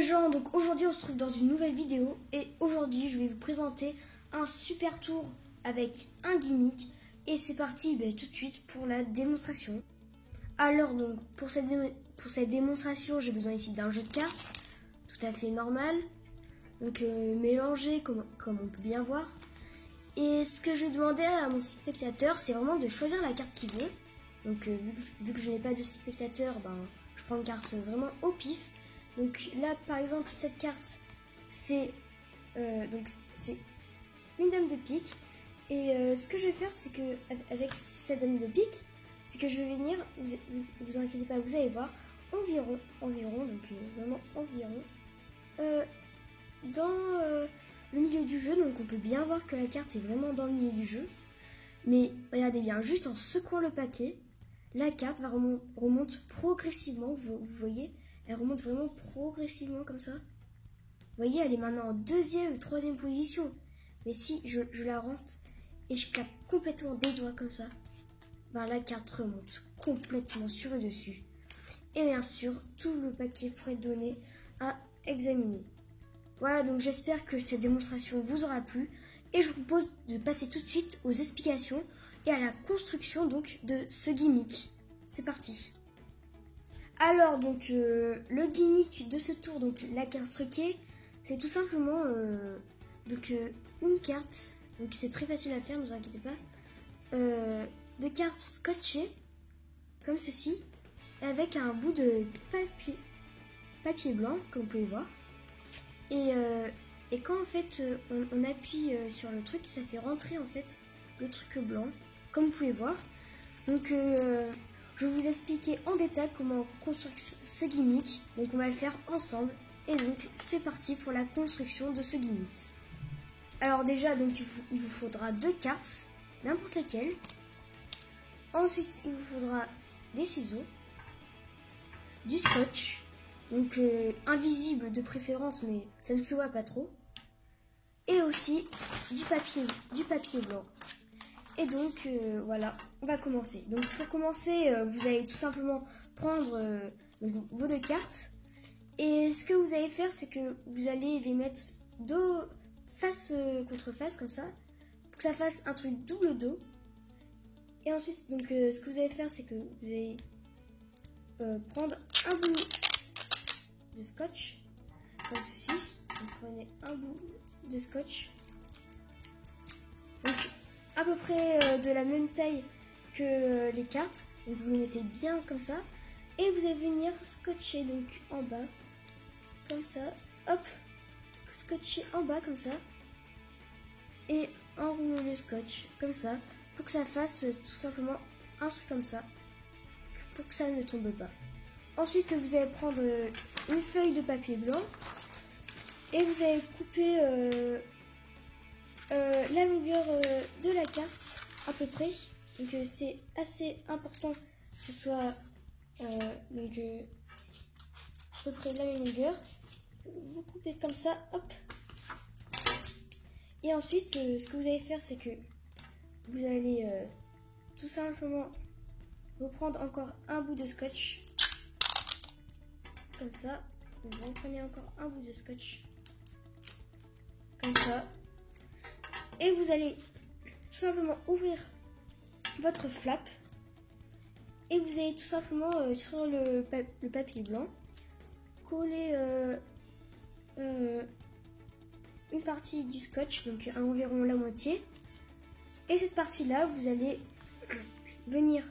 gens, donc aujourd'hui on se trouve dans une nouvelle vidéo et aujourd'hui je vais vous présenter un super tour avec un gimmick et c'est parti tout de suite pour la démonstration. Alors donc pour cette démonstration j'ai besoin ici d'un jeu de cartes tout à fait normal, donc mélangé comme on peut bien voir. Et ce que je demandais à mon spectateur c'est vraiment de choisir la carte qu'il veut. Donc vu que je n'ai pas de spectateur, je prends une carte vraiment au pif. Donc là par exemple cette carte c'est une dame de pique et ce que je vais faire c'est que avec cette dame de pique c'est que je vais venir, vous inquiétez pas, vous allez voir environ donc vraiment environ dans le milieu du jeu. Donc on peut bien voir que la carte est vraiment dans le milieu du jeu, mais regardez bien, juste en secouant le paquet la carte remonte progressivement, vous voyez. Elle remonte vraiment progressivement comme ça. Vous voyez, elle est maintenant en deuxième, troisième position. Mais si je la rentre et je claque complètement des doigts comme ça, la carte remonte complètement sur le dessus. Et bien sûr, tout le paquet pourrait donner à examiner. Voilà, donc j'espère que cette démonstration vous aura plu. Et je vous propose de passer tout de suite aux explications et à la construction donc de ce gimmick. C'est parti. Alors donc le gimmick de ce tour, donc la carte truquée, c'est tout simplement une carte, donc c'est très facile à faire, ne vous inquiétez pas, de cartes scotchées comme ceci, avec un bout de papier blanc comme vous pouvez voir, et quand en fait on appuie sur le truc, ça fait rentrer en fait le truc blanc comme vous pouvez voir. Donc je vais vous expliquer en détail comment construire ce gimmick. Donc on va le faire ensemble. Et donc c'est parti pour la construction de ce gimmick. Alors déjà donc il vous faudra deux cartes, n'importe lesquelles. Ensuite il vous faudra des ciseaux, du scotch, donc invisible de préférence mais ça ne se voit pas trop. Et aussi du papier blanc. Et donc voilà, on va commencer. Donc pour commencer, vous allez tout simplement prendre vos deux cartes. Et ce que vous allez faire, c'est que vous allez les mettre face contre face comme ça, pour que ça fasse un truc double dos. Et ensuite, donc ce que vous allez faire, c'est que vous allez prendre un bout de scotch, comme ceci. Vous prenez un bout de scotch. Donc à peu près de la même taille que les cartes, donc vous le mettez bien comme ça et vous allez venir scotcher donc en bas comme ça, hop, scotcher en bas comme ça et enrouler le scotch comme ça pour que ça fasse tout simplement un truc comme ça, pour que ça ne tombe pas. Ensuite vous allez prendre une feuille de papier blanc et vous allez couper la longueur de la carte à peu près. Donc c'est assez important que ce soit à peu près la même longueur. Vous coupez comme ça, hop. Et ensuite ce que vous allez faire, c'est que vous allez tout simplement reprendre encore un bout de scotch comme ça. Vous reprenez encore un bout de scotch comme ça. Et vous allez tout simplement ouvrir votre flap et vous allez tout simplement sur le papier blanc coller une partie du scotch, donc environ la moitié. Et cette partie là vous allez venir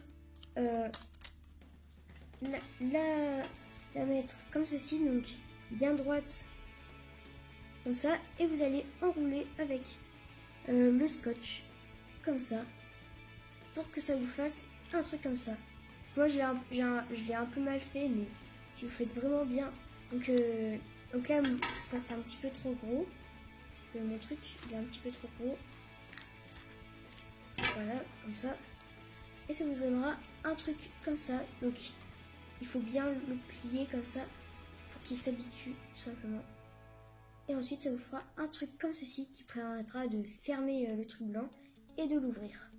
la mettre comme ceci, donc bien droite comme ça, et vous allez enrouler avec le scotch comme ça pour que ça vous fasse un truc comme ça. Moi je l'ai un peu mal fait, mais si vous faites vraiment bien, donc là ça c'est un petit peu trop gros, mon truc il est un petit peu trop gros, voilà comme ça, et ça vous donnera un truc comme ça. Donc il faut bien le plier comme ça pour qu'il s'habitue tout simplement. Et ensuite ça vous fera un truc comme ceci qui permettra de fermer le truc blanc et de l'ouvrir.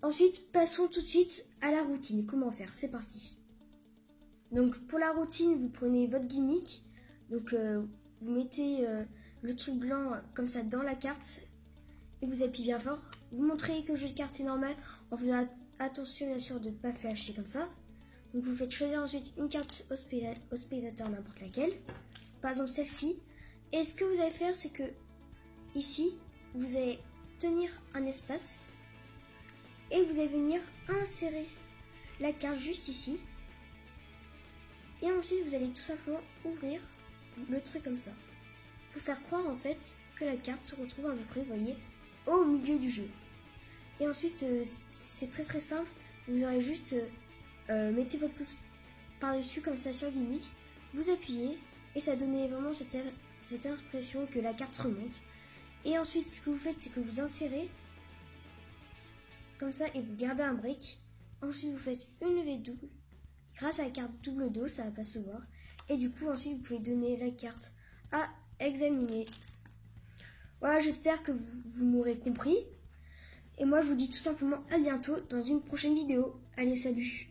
Ensuite passons tout de suite à la routine. Comment faire? C'est parti. Donc pour la routine, vous prenez votre gimmick, Donc vous mettez le truc blanc comme ça dans la carte et vous appuyez bien fort. Vous montrez que le jeu de cartes est normal en faisant attention bien sûr de ne pas flasher comme ça. Donc vous faites choisir ensuite une carte au spectateur, n'importe laquelle. Par exemple celle-ci. Et ce que vous allez faire, c'est que ici, vous allez tenir un espace et vous allez venir insérer la carte juste ici. Et ensuite, vous allez tout simplement ouvrir le truc comme ça. Pour faire croire en fait que la carte se retrouve à peu près, vous voyez, au milieu du jeu. Et ensuite, c'est très très simple. Vous aurez juste, mettez votre pouce par-dessus comme ça sur Gimmick. Vous appuyez et ça donnait vraiment cette impression que la carte remonte. Et ensuite, ce que vous faites, c'est que vous insérez comme ça et vous gardez un break. Ensuite, vous faites une levée double. Grâce à la carte double dos, ça va pas se voir. Et du coup, ensuite, vous pouvez donner la carte à examiner. Voilà, j'espère que vous m'aurez compris. Et moi, je vous dis tout simplement à bientôt dans une prochaine vidéo. Allez, salut!